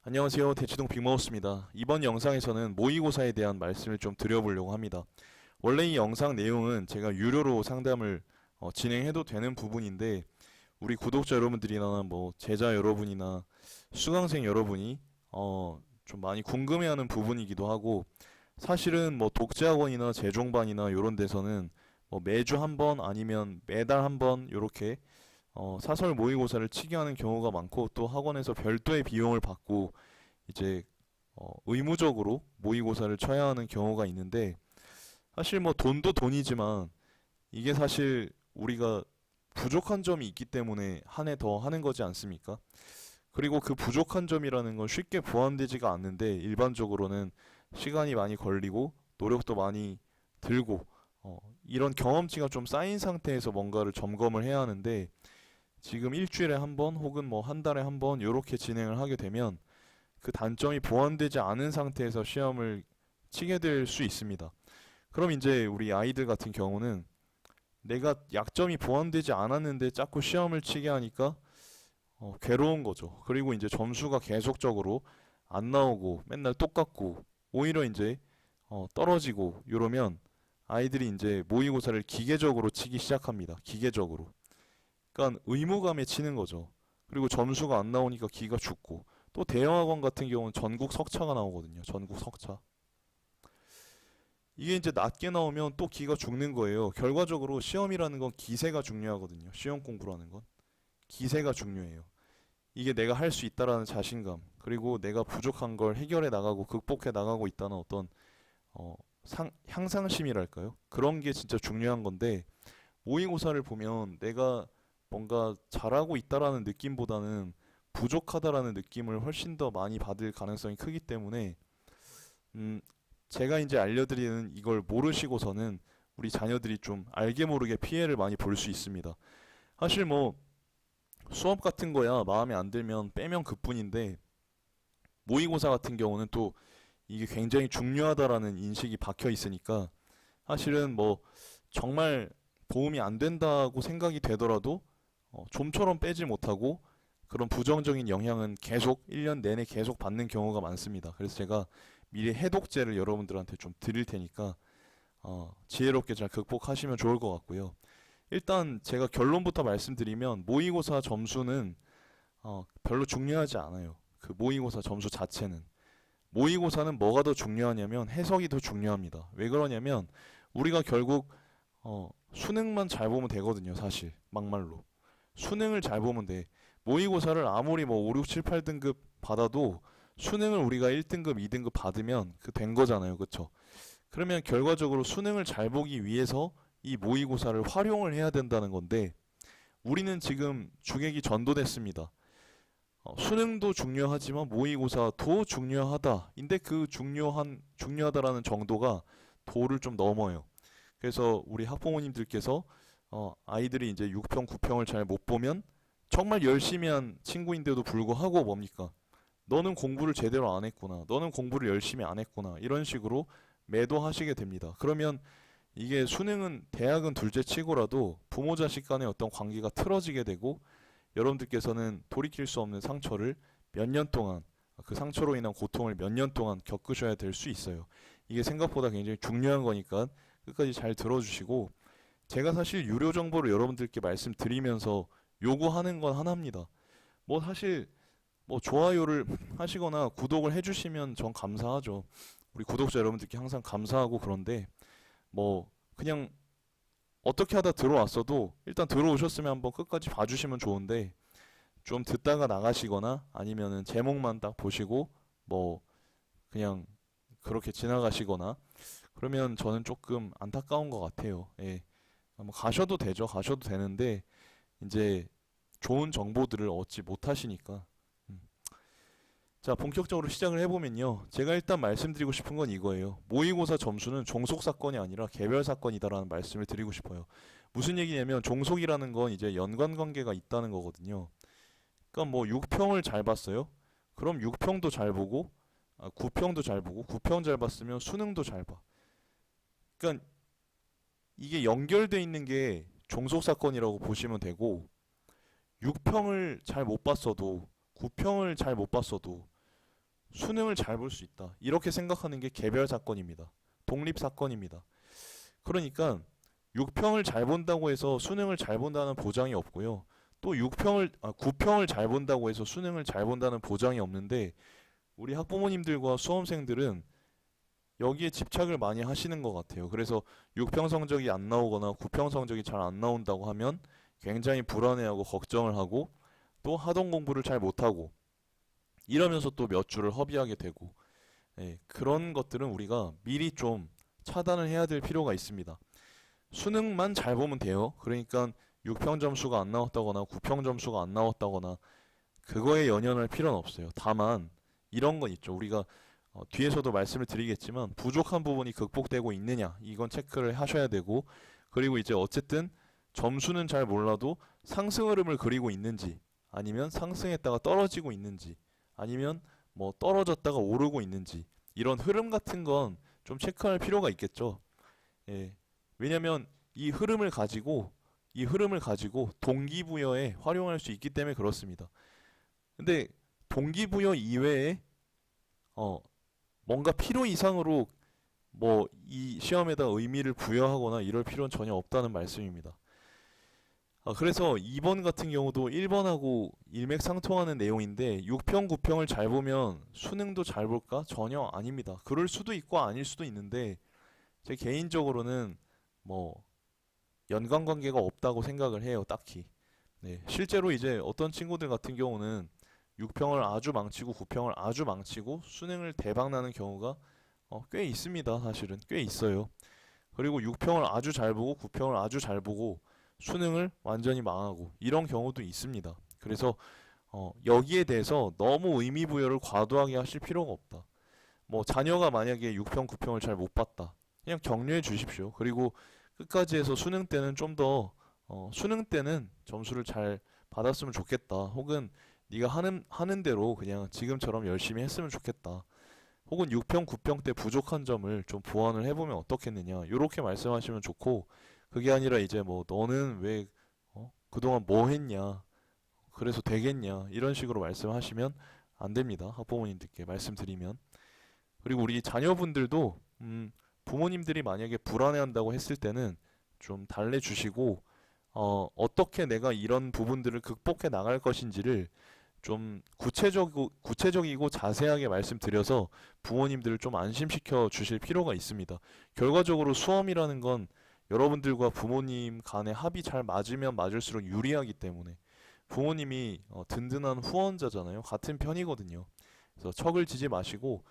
안녕하세요. 대치동 빅마우스입니다. 이번 영상에서는 모의고사에 대한 말씀을 좀 드려보려고 합니다. 원래 이 영상 내용은 제가 유료로 상담을 진행해도 되는 부분인데 우리 구독자 여러분들이나 뭐 제자 여러분이나 수강생 여러분이 좀 많이 궁금해하는 부분이기도 하고 사실은 뭐 독재학원이나 재종반이나 이런 데서는 뭐 매주 한 번 아니면 매달 한 번 이렇게 사설 모의고사를 치게 하는 경우가 많고 또 학원에서 별도의 비용을 받고 이제 의무적으로 모의고사를 쳐야 하는 경우가 있는데 사실 뭐 돈도 돈이지만 이게 사실 우리가 부족한 점이 있기 때문에 한 해 더 하는 거지 않습니까? 그리고 그 부족한 점이라는 건 쉽게 보완되지가 않는데 일반적으로는 시간이 많이 걸리고 노력도 많이 들고 이런 경험치가 좀 쌓인 상태에서 뭔가를 점검을 해야 하는데 지금 일주일에 한 번 혹은 뭐 한 달에 한 번 이렇게 진행을 하게 되면 그 단점이 보완되지 않은 상태에서 시험을 치게 될 수 있습니다. 그럼 이제 우리 아이들 같은 경우는 내가 약점이 보완되지 않았는데 자꾸 시험을 치게 하니까 괴로운 거죠. 그리고 이제 점수가 계속적으로 안 나오고 맨날 똑같고 오히려 이제 떨어지고 이러면 아이들이 이제 모의고사를 기계적으로 치기 시작합니다. 기계적으로. 그러니까 의무감에 치는 거죠. 그리고 점수가 안 나오니까 기가 죽고 또 대형학원 같은 경우는 전국 석차가 나오거든요. 전국 석차. 이게 이제 낮게 나오면 또 기가 죽는 거예요. 결과적으로 시험이라는 건 기세가 중요하거든요. 시험 공부라는 건 기세가 중요해요. 이게 내가 할 수 있다라는 자신감, 그리고 내가 부족한 걸 해결해 나가고 극복해 나가고 있다는 어떤 향상심이랄까요? 그런 게 진짜 중요한 건데 모의고사를 보면 내가 뭔가 잘하고 있다라는 느낌보다는 부족하다라는 느낌을 훨씬 더 많이 받을 가능성이 크기 때문에 음, 제가 이제 알려드리는 이걸 모르시고서는 우리 자녀들이 좀 알게 모르게 피해를 많이 볼 수 있습니다. 사실 뭐 수업 같은 거야 마음에 안 들면 빼면 그뿐인데 모의고사 같은 경우는 또 이게 굉장히 중요하다라는 인식이 박혀 있으니까 사실은 뭐 정말 도움이 안 된다고 생각이 되더라도 좀처럼 빼지 못하고 그런 부정적인 영향은 계속 1년 내내 계속 받는 경우가 많습니다. 그래서 제가 미리 해독제를 여러분들한테 좀 드릴 테니까 지혜롭게 잘 극복하시면 좋을 것 같고요. 일단 제가 결론부터 말씀드리면 모의고사 점수는 별로 중요하지 않아요. 그 모의고사 점수 자체는. 모의고사는 뭐가 더 중요하냐면 해석이 더 중요합니다. 왜 그러냐면 우리가 결국 수능만 잘 보면 되거든요, 사실. 막말로. 수능을 잘 보면 돼. 모의고사를 아무리 뭐 5, 6, 7, 8등급 받아도 수능을 우리가 1등급, 2등급 받으면 그 된 거잖아요. 그쵸? 그러면 결과적으로 수능을 잘 보기 위해서 이 모의고사를 활용을 해야 된다는 건데 우리는 지금 주객이 전도됐습니다. 수능도 중요하지만 모의고사도 중요하다. 인데 그 중요하다라는 정도가 도를 좀 넘어요. 그래서 우리 학부모님들께서 아이들이 이제 6평, 9평을 잘 못 보면 정말 열심히 한 친구인데도 불구하고 뭡니까? 너는 공부를 제대로 안 했구나. 너는 공부를 열심히 안 했구나. 이런 식으로 매도하시게 됩니다. 그러면 이게 수능은 대학은 둘째 치고라도 부모 자식 간의 어떤 관계가 틀어지게 되고 여러분들께서는 돌이킬 수 없는 상처를 몇 년 동안 그 상처로 인한 고통을 몇 년 동안 겪으셔야 될 수 있어요. 이게 생각보다 굉장히 중요한 거니까 끝까지 잘 들어주시고 제가 사실 유료 정보를 여러분들께 말씀드리면서 요구하는 건 하나입니다. 뭐 사실 뭐 좋아요를 하시거나 구독을 해주시면 전 감사하죠. 우리 구독자 여러분들께 항상 감사하고 그런데 뭐 그냥 어떻게 하다 들어왔어도 일단 들어오셨으면 한번 끝까지 봐주시면 좋은데 좀 듣다가 나가시거나 아니면은 제목만 딱 보시고 뭐 그냥 그렇게 지나가시거나 그러면 저는 조금 안타까운 것 같아요. 예. 뭐 가셔도 되죠. 가셔도 되는데 이제 좋은 정보들을 얻지 못하시니까. 음. 자, 본격적으로 시작을 해보면요. 제가 일단 말씀드리고 싶은 건 이거예요. 모의고사 점수는 종속 사건이 아니라 개별 사건이다라는 말씀을 드리고 싶어요. 무슨 얘기냐면 종속이라는 건 이제 연관관계가 있다는 거거든요. 그러니까 뭐 6평을 잘 봤어요. 그럼 6평도 잘 보고 9평도 잘 보고 9평 잘 봤으면 수능도 잘 봐. 그러니까 이게 연결돼 있는 게 종속 사건이라고 보시면 되고 6평을 잘 못 봤어도 9평을 잘 못 봤어도 수능을 잘 볼 수 있다. 이렇게 생각하는 게 개별 사건입니다. 독립 사건입니다. 그러니까 6평을 잘 본다고 해서 수능을 잘 본다는 보장이 없고요. 또 9평을 잘 본다고 해서 수능을 잘 본다는 보장이 없는데 우리 학부모님들과 수험생들은 여기에 집착을 많이 하시는 것 같아요. 그래서 6평 성적이 안 나오거나 9평 성적이 잘 안 나온다고 하면 굉장히 불안해하고 걱정을 하고 또 하던 공부를 잘 못하고 이러면서 또 몇 주를 허비하게 되고 예, 그런 것들은 우리가 미리 좀 차단을 해야 될 필요가 있습니다. 수능만 잘 보면 돼요. 그러니까 6평 점수가 안 나왔다거나 9평 점수가 안 나왔다거나 그거에 연연할 필요는 없어요. 다만 이런 건 있죠. 우리가 뒤에서도 말씀을 드리겠지만 부족한 부분이 극복되고 있느냐 이건 체크를 하셔야 되고 그리고 이제 어쨌든 점수는 잘 몰라도 상승 흐름을 그리고 있는지 아니면 상승했다가 떨어지고 있는지 아니면 뭐 떨어졌다가 오르고 있는지 이런 흐름 같은 건 좀 체크할 필요가 있겠죠. 예. 왜냐면 이 흐름을 가지고 동기부여에 활용할 수 있기 때문에 그렇습니다. 근데 동기부여 이외에 어, 뭔가 필요 이상으로 뭐 이 시험에다 의미를 부여하거나 이럴 필요는 전혀 없다는 말씀입니다. 그래서 2번 같은 경우도 1번하고 일맥상통하는 내용인데 6평, 9평을 잘 보면 수능도 잘 볼까? 전혀 아닙니다. 그럴 수도 있고 아닐 수도 있는데 제 개인적으로는 뭐 연관관계가 없다고 생각을 해요, 딱히. 네, 실제로 이제 어떤 친구들 같은 경우는 6평을 아주 망치고 9평을 아주 망치고 수능을 대박 나는 경우가 꽤 있습니다. 사실은 꽤 있어요. 그리고 6평을 아주 잘 보고 9평을 아주 잘 보고 수능을 완전히 망하고 이런 경우도 있습니다. 그래서 여기에 대해서 너무 의미 부여를 과도하게 하실 필요가 없다. 뭐 자녀가 만약에 6평, 9평을 잘 못 봤다. 그냥 격려해 주십시오. 그리고 끝까지 해서 수능 때는 좀 더 수능 때는 점수를 잘 받았으면 좋겠다. 혹은 네가 하는 대로 그냥 지금처럼 열심히 했으면 좋겠다. 혹은 6평, 9평 때 부족한 점을 좀 보완을 해보면 어떻겠느냐. 이렇게 말씀하시면 좋고 그게 아니라 이제 뭐 너는 왜 그동안 뭐 했냐. 그래서 되겠냐. 이런 식으로 말씀하시면 안 됩니다. 학부모님들께 말씀드리면. 그리고 우리 자녀분들도 부모님들이 만약에 불안해한다고 했을 때는 좀 달래주시고 어떻게 내가 이런 부분들을 극복해 나갈 것인지를 좀 구체적이고 자세하게 말씀드려서 부모님들을 좀 안심시켜 주실 필요가 있습니다. 결과적으로 수험이라는 건 여러분들과 부모님 간의 합이 잘 맞으면 맞을수록 유리하기 때문에 부모님이 든든한 후원자잖아요. 같은 편이거든요. 그래서 척을 지지 마시고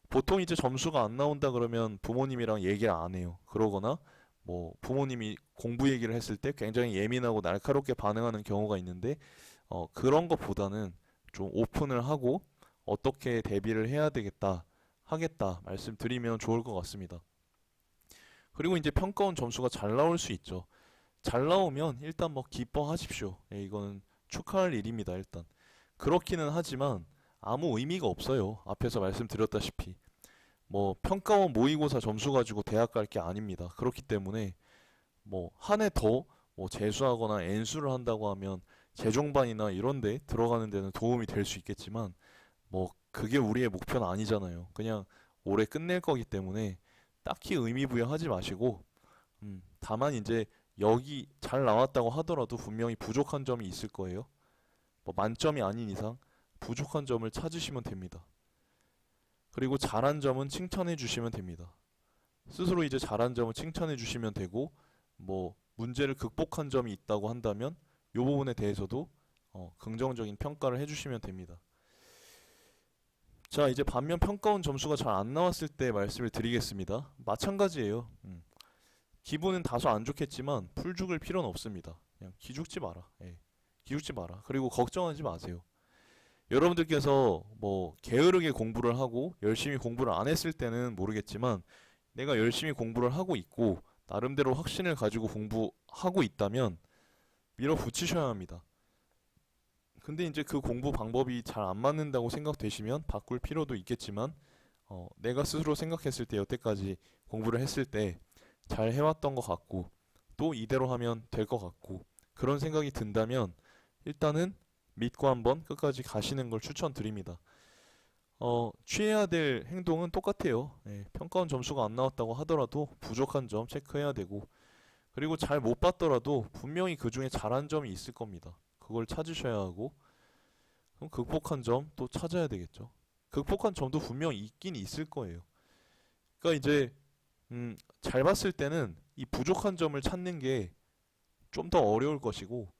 보통 이제 점수가 안 나온다 그러면 부모님이랑 얘기를 안 해요. 그러거나 뭐 부모님이 공부 얘기를 했을 때 굉장히 예민하고 날카롭게 반응하는 경우가 있는데 그런 것보다는 좀 오픈을 하고 어떻게 대비를 해야 되겠다 하겠다 말씀드리면 좋을 것 같습니다. 그리고 이제 평가원 점수가 잘 나올 수 있죠. 잘 나오면 일단 뭐 기뻐하십시오. 예, 이거는 축하할 일입니다. 일단 그렇기는 하지만 아무 의미가 없어요. 앞에서 말씀드렸다시피 뭐 평가원 모의고사 점수 가지고 대학 갈 게 아닙니다. 그렇기 때문에 뭐 한 해 더 뭐 재수하거나 N수를 한다고 하면 재종반이나 이런 데 들어가는 데는 도움이 될 수 있겠지만 뭐 그게 우리의 목표는 아니잖아요. 그냥 올해 끝낼 거기 때문에 딱히 의미 부여하지 마시고 다만 이제 여기 잘 나왔다고 하더라도 분명히 부족한 점이 있을 거예요. 뭐 만점이 아닌 이상 부족한 점을 찾으시면 됩니다. 그리고 잘한 점은 칭찬해 주시면 됩니다. 스스로 이제 잘한 점을 칭찬해 주시면 되고 뭐 문제를 극복한 점이 있다고 한다면 이 부분에 대해서도 긍정적인 평가를 해주시면 됩니다. 자, 이제 반면 평가원 점수가 잘 안 나왔을 때 말씀을 드리겠습니다. 마찬가지예요. 기분은 다소 안 좋겠지만 풀 죽을 필요는 없습니다. 그냥 기죽지 마라. 예, 기죽지 마라. 그리고 걱정하지 마세요. 여러분들께서 뭐 게으르게 공부를 하고 열심히 공부를 안 했을 때는 모르겠지만 내가 열심히 공부를 하고 있고 나름대로 확신을 가지고 공부하고 있다면 밀어붙이셔야 합니다. 근데 이제 그 공부 방법이 잘 안 맞는다고 생각되시면 바꿀 필요도 있겠지만 내가 스스로 생각했을 때 여태까지 공부를 했을 때 잘 해왔던 것 같고 또 이대로 하면 될 것 같고 그런 생각이 든다면 일단은 믿고 한번 끝까지 가시는 걸 추천드립니다. 취해야 될 행동은 똑같아요. 예, 평가원 점수가 안 나왔다고 하더라도 부족한 점 체크해야 되고, 그리고 잘 못 봤더라도 분명히 그 중에 잘한 점이 있을 겁니다. 그걸 찾으셔야 하고, 그럼 극복한 점 또 찾아야 되겠죠. 극복한 점도 분명히 있긴 있을 거예요. 그러니까 이제 잘 봤을 때는 이 부족한 점을 찾는 게 좀 더 어려울 것이고,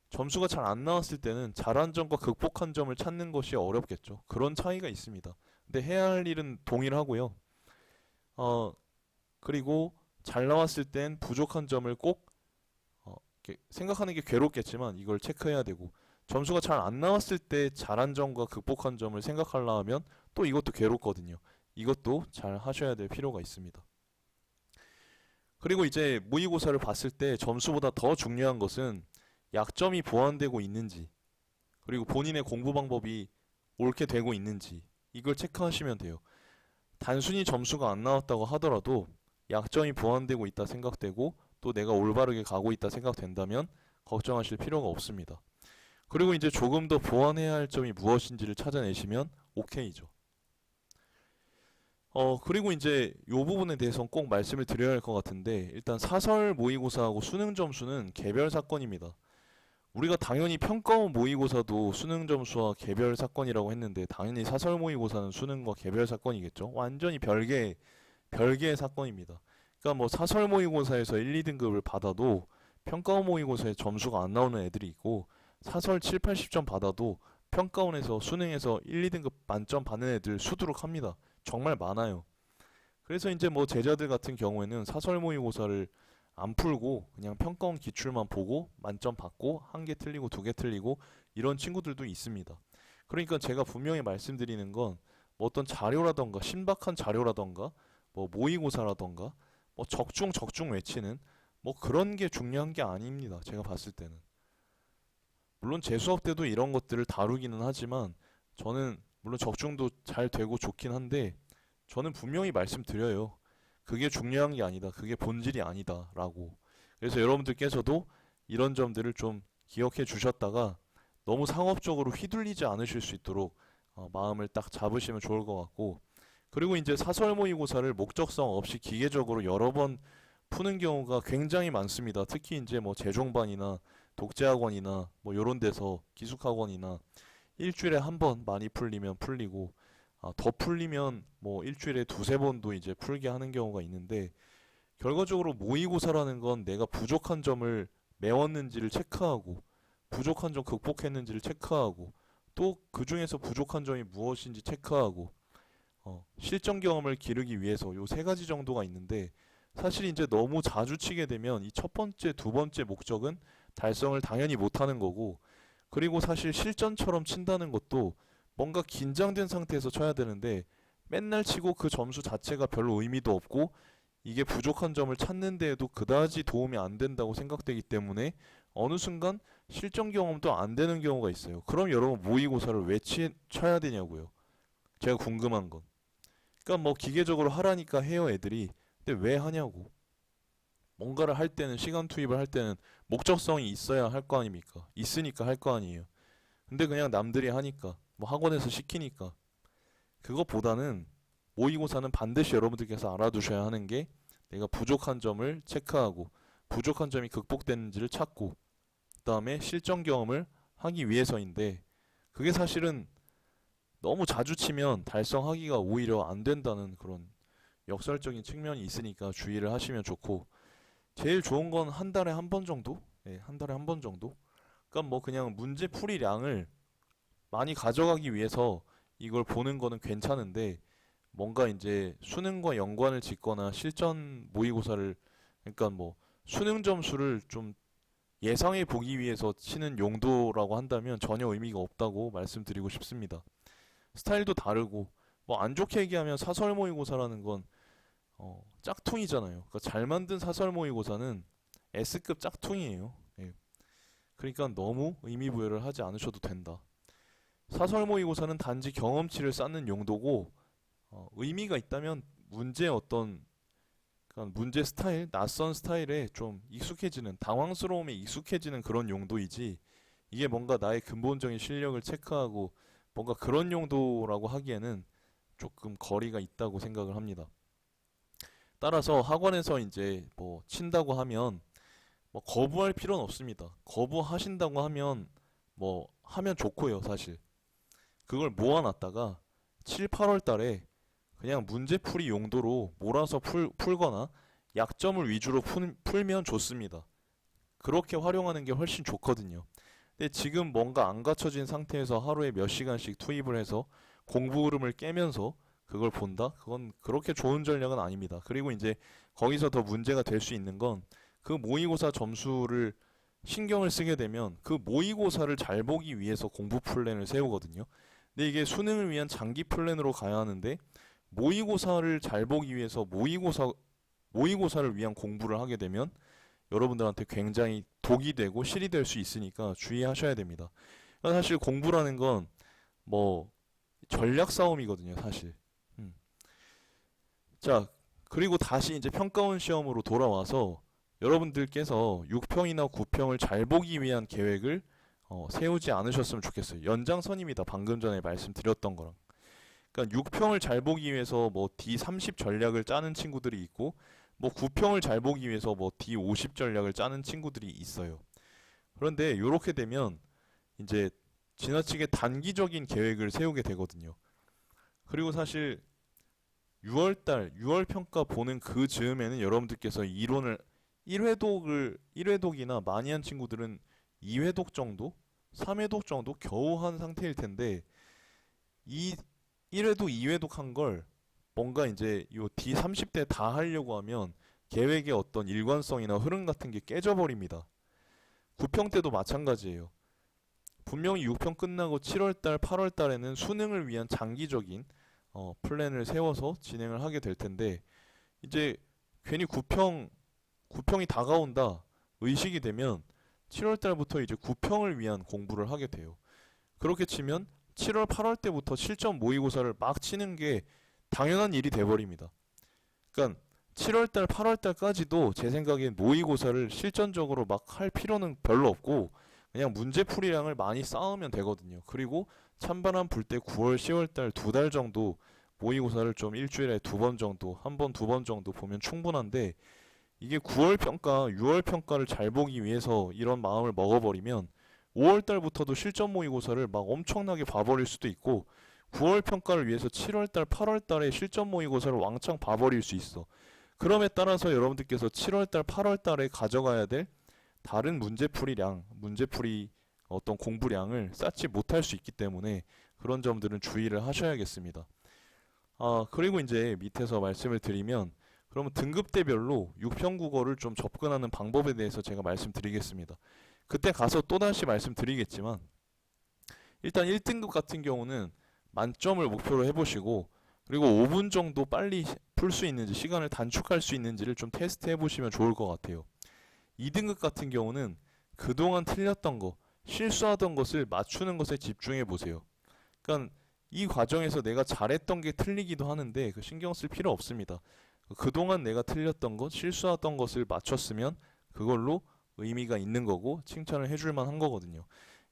점수가 잘 안 나왔을 때는 잘한 점과 극복한 점을 찾는 것이 어렵겠죠. 그런 차이가 있습니다. 근데 해야 할 일은 동일하고요. 어, 그리고 잘 나왔을 땐 부족한 점을 꼭 이렇게 생각하는 게 괴롭겠지만 이걸 체크해야 되고, 점수가 잘 안 나왔을 때 잘한 점과 극복한 점을 생각하려 하면 또 이것도 괴롭거든요. 이것도 잘 하셔야 될 필요가 있습니다. 그리고 이제 모의고사를 봤을 때 점수보다 더 중요한 것은 약점이 보완되고 있는지, 그리고 본인의 공부 방법이 옳게 되고 있는지, 이걸 체크하시면 돼요. 단순히 점수가 안 나왔다고 하더라도 약점이 보완되고 있다 생각되고 또 내가 올바르게 가고 있다 생각된다면 걱정하실 필요가 없습니다. 그리고 이제 조금 더 보완해야 할 점이 무엇인지를 찾아내시면 오케이죠. 그리고 이제 이 부분에 대해서는 꼭 말씀을 드려야 할 것 같은데, 일단 사설 모의고사하고 수능 점수는 개별 사건입니다. 우리가 당연히 평가원 모의고사도 수능 점수와 개별 사건이라고 했는데, 당연히 사설 모의고사는 수능과 개별 사건이겠죠. 완전히 별개의 사건입니다. 그러니까 뭐 사설 모의고사에서 1, 2등급을 받아도 평가원 모의고사에 점수가 안 나오는 애들이 있고, 사설 7, 80점 받아도 평가원에서 수능에서 1, 2등급 만점 받는 애들 수두룩합니다. 정말 많아요. 그래서 이제 뭐 제자들 같은 경우에는 사설 모의고사를 안 풀고 그냥 평가원 기출만 보고 만점 받고 한 개 틀리고 두 개 틀리고 이런 친구들도 있습니다. 그러니까 제가 분명히 말씀드리는 건 뭐 어떤 자료라던가 신박한 자료라던가 뭐 모의고사라던가 뭐 적중 외치는 뭐 그런 게 중요한 게 아닙니다. 제가 봤을 때는. 물론 제 수업 때도 이런 것들을 다루기는 하지만 저는 물론 적중도 잘 되고 좋긴 한데 저는 분명히 말씀드려요. 그게 중요한 게 아니다. 그게 본질이 아니다라고. 그래서 여러분들께서도 이런 점들을 좀 기억해 주셨다가 너무 상업적으로 휘둘리지 않으실 수 있도록 마음을 딱 잡으시면 좋을 것 같고, 그리고 이제 사설 모의고사를 목적성 없이 기계적으로 여러 번 푸는 경우가 굉장히 많습니다. 특히 이제 뭐 재종반이나 독재학원이나 뭐 요런 데서 기숙학원이나 일주일에 한 번 많이 풀리면 풀리고, 더 풀리면 뭐 일주일에 두세 번도 이제 풀게 하는 경우가 있는데, 결과적으로 모의고사라는 건 내가 부족한 점을 메웠는지를 체크하고 부족한 점 극복했는지를 체크하고 또 그 중에서 부족한 점이 무엇인지 체크하고 실전 경험을 기르기 위해서 요 세 가지 정도가 있는데, 사실 이제 너무 자주 치게 되면 이 첫 번째, 두 번째 목적은 달성을 당연히 못하는 거고, 그리고 사실 실전처럼 친다는 것도 뭔가 긴장된 상태에서 쳐야 되는데 맨날 치고 그 점수 자체가 별로 의미도 없고 이게 부족한 점을 찾는 데에도 그다지 도움이 안 된다고 생각되기 때문에 어느 순간 실전 경험도 안 되는 경우가 있어요. 그럼 여러분 모의고사를 왜 쳐야 되냐고요. 제가 궁금한 건. 그러니까 뭐 기계적으로 하라니까 해요 애들이. 근데 왜 하냐고. 뭔가를 할 때는 시간 투입을 할 때는 목적성이 있어야 할 거 아닙니까? 있으니까 할 거 아니에요. 근데 그냥 남들이 하니까 뭐 학원에서 시키니까, 그것보다는 모의고사는 반드시 여러분들께서 알아두셔야 하는 게 내가 부족한 점을 체크하고 부족한 점이 극복되는지를 찾고 그다음에 실전 경험을 하기 위해서인데, 그게 사실은 너무 자주 치면 달성하기가 오히려 안 된다는 그런 역설적인 측면이 있으니까 주의를 하시면 좋고, 제일 좋은 건 한 달에 한 번 정도? 네, 한 달에 한 번 정도? 그러니까 뭐 그냥 문제 풀이량을 많이 가져가기 위해서 이걸 보는 거는 괜찮은데, 뭔가 이제 수능과 연관을 짓거나 실전 모의고사를, 그러니까 뭐 수능 점수를 좀 예상해 보기 위해서 치는 용도라고 한다면 전혀 의미가 없다고 말씀드리고 싶습니다. 스타일도 다르고, 뭐 안 좋게 얘기하면 사설 모의고사라는 건 짝퉁이잖아요. 그러니까 잘 만든 사설 모의고사는 S급 짝퉁이에요. 예. 그러니까 너무 의미 부여를 하지 않으셔도 된다. 사설 모의고사는 단지 경험치를 쌓는 용도고, 의미가 있다면 문제 어떤 그러니까 문제 스타일, 낯선 스타일에 좀 익숙해지는, 당황스러움에 익숙해지는 그런 용도이지, 이게 뭔가 나의 근본적인 실력을 체크하고 뭔가 그런 용도라고 하기에는 조금 거리가 있다고 생각을 합니다. 따라서 학원에서 이제 뭐 친다고 하면 뭐 거부할 필요는 없습니다. 거부하신다고 하면 뭐 하면 좋고요, 사실. 그걸 모아놨다가 7, 8월 달에 그냥 문제풀이 용도로 몰아서 풀거나 약점을 위주로 풀면 좋습니다. 그렇게 활용하는 게 훨씬 좋거든요. 근데 지금 뭔가 안 갖춰진 상태에서 하루에 몇 시간씩 투입을 해서 공부 흐름을 깨면서 그걸 본다? 그건 그렇게 좋은 전략은 아닙니다. 그리고 이제 거기서 더 문제가 될 수 있는 건 그 모의고사 점수를 신경을 쓰게 되면 그 모의고사를 잘 보기 위해서 공부 플랜을 세우거든요. 근데 이게 수능을 위한 장기 플랜으로 가야 하는데 모의고사를 잘 보기 위해서 모의고사를 위한 공부를 하게 되면 여러분들한테 굉장히 독이 되고 실이 될 수 있으니까 주의하셔야 됩니다. 그러니까 사실 공부라는 건 뭐 전략 싸움이거든요, 사실. 음. 자, 그리고 다시 이제 평가원 시험으로 돌아와서 여러분들께서 6평이나 9평을 잘 보기 위한 계획을 세우지 않으셨으면 좋겠어요. 연장선입니다. 방금 전에 말씀드렸던 거랑. 그러니까 6평을 잘 보기 위해서 뭐 D30 전략을 짜는 친구들이 있고 뭐 9평을 잘 보기 위해서 뭐 D50 전략을 짜는 친구들이 있어요. 그런데 이렇게 되면 이제 지나치게 단기적인 계획을 세우게 되거든요. 그리고 사실 6월 평가 보는 그 즈음에는 여러분들께서 이론을 1회독이나 많이 한 친구들은 2회독 정도, 3회독 정도 겨우 한 상태일 텐데 이 1회독, 2회독 한 걸 뭔가 이제 요 D30대 다 하려고 하면 계획의 어떤 일관성이나 흐름 같은 게 깨져버립니다. 9평 때도 마찬가지예요. 분명히 6평 끝나고 7월달, 8월달에는 수능을 위한 장기적인 플랜을 세워서 진행을 하게 될 텐데 이제 괜히 9평이 다가온다 의식이 되면 7월달부터 이제 9평을 위한 공부를 하게 돼요. 그렇게 치면 7월, 8월 때부터 실전 모의고사를 막 치는 게 당연한 일이 돼버립니다. 그러니까 7월달, 8월달까지도 제 생각엔 모의고사를 실전적으로 막 할 필요는 별로 없고 그냥 문제풀이량을 많이 쌓으면 되거든요. 그리고 찬바람 불 때 9월, 10월달 2달 정도 모의고사를 좀 일주일에 2번 정도, 한 번, 2번 정도 보면 충분한데 이게 9월 평가, 6월 평가를 잘 보기 위해서 이런 마음을 먹어버리면 5월 달부터도 실전 모의고사를 막 엄청나게 봐버릴 수도 있고 9월 평가를 위해서 7월 달, 8월 달에 실전 모의고사를 왕창 봐버릴 수 있어. 그럼에 따라서 여러분들께서 7월 달, 8월 달에 가져가야 될 다른 문제풀이 어떤 공부량을 쌓지 못할 수 있기 때문에 그런 점들은 주의를 하셔야겠습니다. 그리고 이제 밑에서 말씀을 드리면 그러면 등급대별로 6평 국어를 좀 접근하는 방법에 대해서 제가 말씀드리겠습니다. 그때 가서 또다시 말씀드리겠지만 일단 1등급 같은 경우는 만점을 목표로 해보시고 그리고 5분 정도 빨리 풀 수 있는지 시간을 단축할 수 있는지를 좀 테스트 해보시면 좋을 것 같아요. 2등급 같은 경우는 그동안 틀렸던 거, 실수하던 것을 맞추는 것에 집중해 보세요. 그러니까 이 과정에서 내가 잘했던 게 틀리기도 하는데 그 신경 쓸 필요 없습니다. 그동안 내가 틀렸던 것, 실수했던 것을 맞췄으면 그걸로 의미가 있는 거고 칭찬을 해줄 만한 거거든요.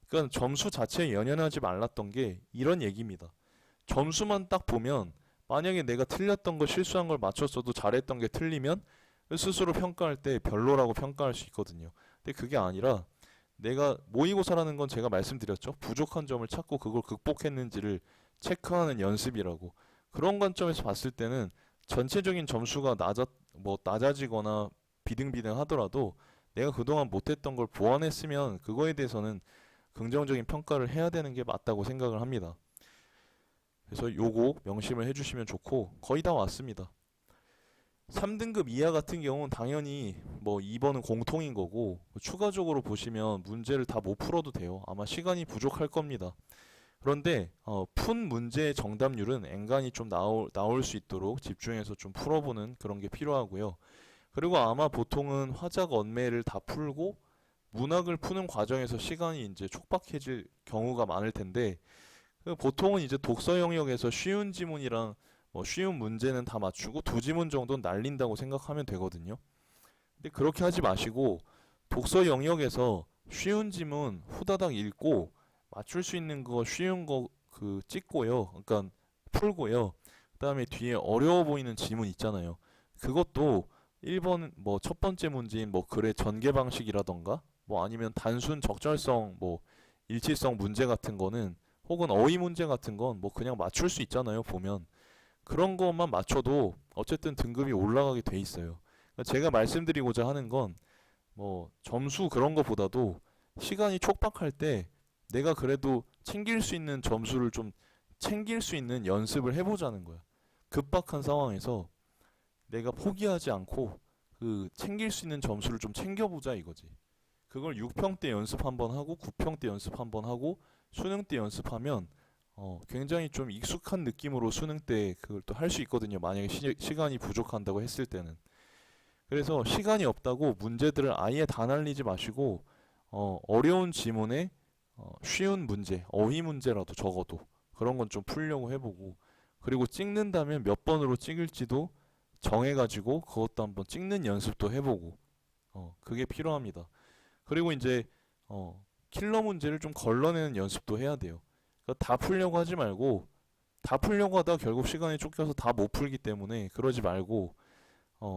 그러니까 점수 자체에 연연하지 말랐던 게 이런 얘기입니다. 점수만 딱 보면 만약에 내가 틀렸던 거 실수한 걸 맞췄어도 잘했던 게 틀리면 스스로 평가할 때 별로라고 평가할 수 있거든요. 근데 그게 아니라 내가 모의고사라는 건 제가 말씀드렸죠. 부족한 점을 찾고 그걸 극복했는지를 체크하는 연습이라고. 그런 관점에서 봤을 때는 전체적인 점수가 낮아지거나 비등비등 하더라도 내가 그동안 못했던 걸 보완했으면 그거에 대해서는 긍정적인 평가를 해야 되는 게 맞다고 생각을 합니다. 그래서 요거 명심을 해주시면 좋고 거의 다 왔습니다. 3등급 이하 같은 경우는 당연히 뭐 2번은 공통인 거고 추가적으로 보시면 문제를 다 못 풀어도 돼요. 아마 시간이 부족할 겁니다. 그런데 푼 문제의 정답률은 엔간히 좀 나올 수 있도록 집중해서 좀 풀어보는 그런 게 필요하고요. 그리고 아마 보통은 화작 언매를 다 풀고 문학을 푸는 과정에서 시간이 이제 촉박해질 경우가 많을 텐데 보통은 이제 독서 영역에서 쉬운 지문이랑 뭐 쉬운 문제는 다 맞추고 두 지문 정도는 날린다고 생각하면 되거든요. 근데 그렇게 하지 마시고 독서 영역에서 쉬운 지문 후다닥 읽고 맞출 수 있는 거 쉬운 거 그 찍고요. 그러니까 풀고요. 그다음에 뒤에 어려워 보이는 지문 있잖아요. 그것도 1번 뭐 첫 번째 문제인 뭐 글의 전개 방식이라던가 뭐 아니면 단순 적절성 뭐 일치성 문제 같은 거는 혹은 어휘 문제 같은 건 뭐 그냥 맞출 수 있잖아요. 보면 그런 것만 맞춰도 어쨌든 등급이 올라가게 돼 있어요. 그러니까 제가 말씀드리고자 하는 건 뭐 점수 그런 거보다도 시간이 촉박할 때 내가 그래도 챙길 수 있는 점수를 좀 챙길 수 있는 연습을 해보자는 거야. 급박한 상황에서 내가 포기하지 않고 그 챙길 수 있는 점수를 좀 챙겨보자 이거지. 그걸 6평 때 연습 한번 하고 9평 때 연습 한번 하고 수능 때 연습하면 굉장히 좀 익숙한 느낌으로 수능 때 그걸 또 할 수 있거든요. 만약에 시간이 부족한다고 했을 때는. 그래서 시간이 없다고 문제들을 아예 다 날리지 마시고 어려운 지문에 쉬운 문제, 어휘 문제라도 적어도 그런 건 좀 풀려고 해보고 그리고 찍는다면 몇 번으로 찍을지도 정해가지고 그것도 한번 찍는 연습도 해보고 그게 필요합니다. 그리고 이제 킬러 문제를 좀 걸러내는 연습도 해야 돼요. 그러니까 다 풀려고 하지 말고 다 풀려고 하다 결국 시간이 쫓겨서 다 못 풀기 때문에 그러지 말고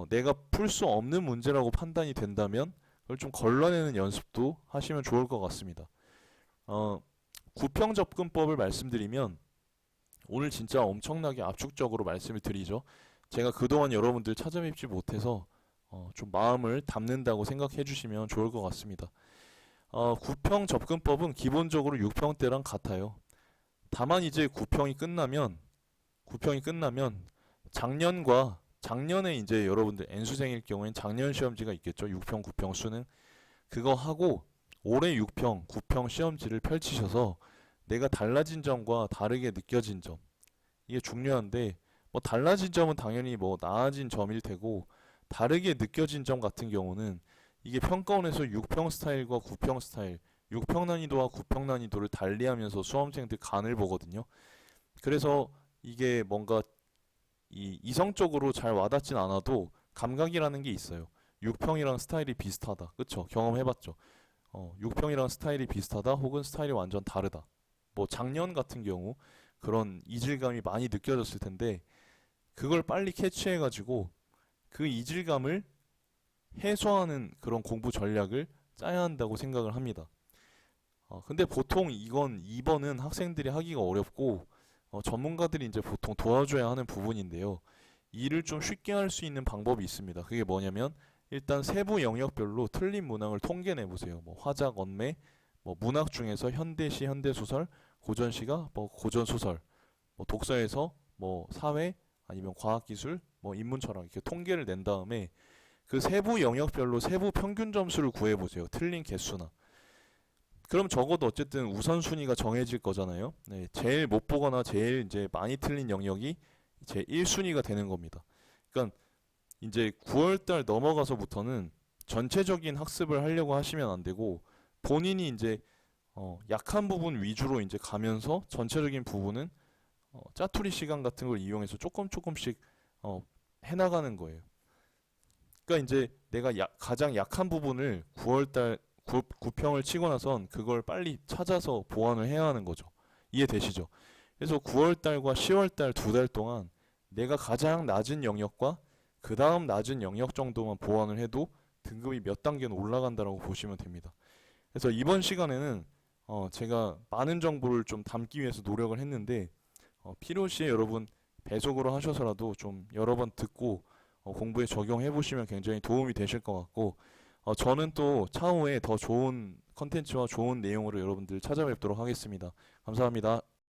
내가 풀 수 없는 문제라고 판단이 된다면 그걸 좀 걸러내는 연습도 하시면 좋을 것 같습니다. 구평 접근법을 말씀드리면 오늘 진짜 엄청나게 압축적으로 말씀을 드리죠. 제가 그동안 여러분들 찾아뵙지 못해서 좀 마음을 담는다고 생각해 주시면 좋을 것 같습니다. 구평 접근법은 기본적으로 6평 때랑 같아요. 다만 이제 구평이 끝나면 작년에 이제 여러분들 N수생일 경우엔 작년 시험지가 있겠죠. 6평, 9평 수능. 그거 하고 올해 6평, 9평 시험지를 펼치셔서 내가 달라진 점과 다르게 느껴진 점. 이게 중요한데 뭐 달라진 점은 당연히 뭐 나아진 점일 테고 다르게 느껴진 점 같은 경우는 이게 평가원에서 6평 스타일과 9평 스타일, 6평 난이도와 9평 난이도를 달리하면서 수험생들 간을 보거든요. 그래서 이게 뭔가 이성적으로 잘 와닿진 않아도 감각이라는 게 있어요. 6평이랑 스타일이 비슷하다. 그쵸? 경험해봤죠? 6평이랑 스타일이 비슷하다 혹은 스타일이 완전 다르다. 뭐 작년 같은 경우 그런 이질감이 많이 느껴졌을 텐데 그걸 빨리 캐치해가지고 그 이질감을 해소하는 그런 공부 전략을 짜야 한다고 생각을 합니다. 근데 보통 이건 2번은 학생들이 하기가 어렵고 전문가들이 이제 보통 도와줘야 하는 부분인데요. 이를 좀 쉽게 할 수 있는 방법이 있습니다. 그게 뭐냐면 일단 세부 영역별로 틀린 문항을 통계내 보세요. 뭐 화작, 언매, 뭐 문학 중에서 현대시, 현대소설, 고전시가 뭐 고전소설, 뭐 독서에서 뭐 사회 아니면 과학기술, 뭐 인문철학 이렇게 통계를 낸 다음에 그 세부 영역별로 세부 평균 점수를 구해 보세요. 틀린 개수나. 그럼 적어도 어쨌든 우선순위가 정해질 거잖아요. 네, 제일 못 보거나 제일 이제 많이 틀린 영역이 제 1순위가 되는 겁니다. 그러니까 이제 9월달 넘어가서부터는 전체적인 학습을 하려고 하시면 안 되고 본인이 이제 약한 부분 위주로 이제 가면서 전체적인 부분은 짜투리 시간 같은 걸 이용해서 조금씩 해나가는 거예요. 그러니까 이제 내가 가장 약한 부분을 9월달 9평을 치고 나선 그걸 빨리 찾아서 보완을 해야 하는 거죠. 이해되시죠? 그래서 9월달과 10월달 2달 동안 내가 가장 낮은 영역과 그 다음 낮은 영역 정도만 보완을 해도 등급이 몇 단계는 올라간다라고 보시면 됩니다. 그래서 이번 시간에는 제가 많은 정보를 좀 담기 위해서 노력을 했는데 필요시에 여러분 배속으로 하셔서라도 좀 여러 번 듣고 공부에 적용해 보시면 굉장히 도움이 되실 것 같고 저는 또 차후에 더 좋은 컨텐츠와 좋은 내용으로 여러분들 찾아뵙도록 하겠습니다. 감사합니다.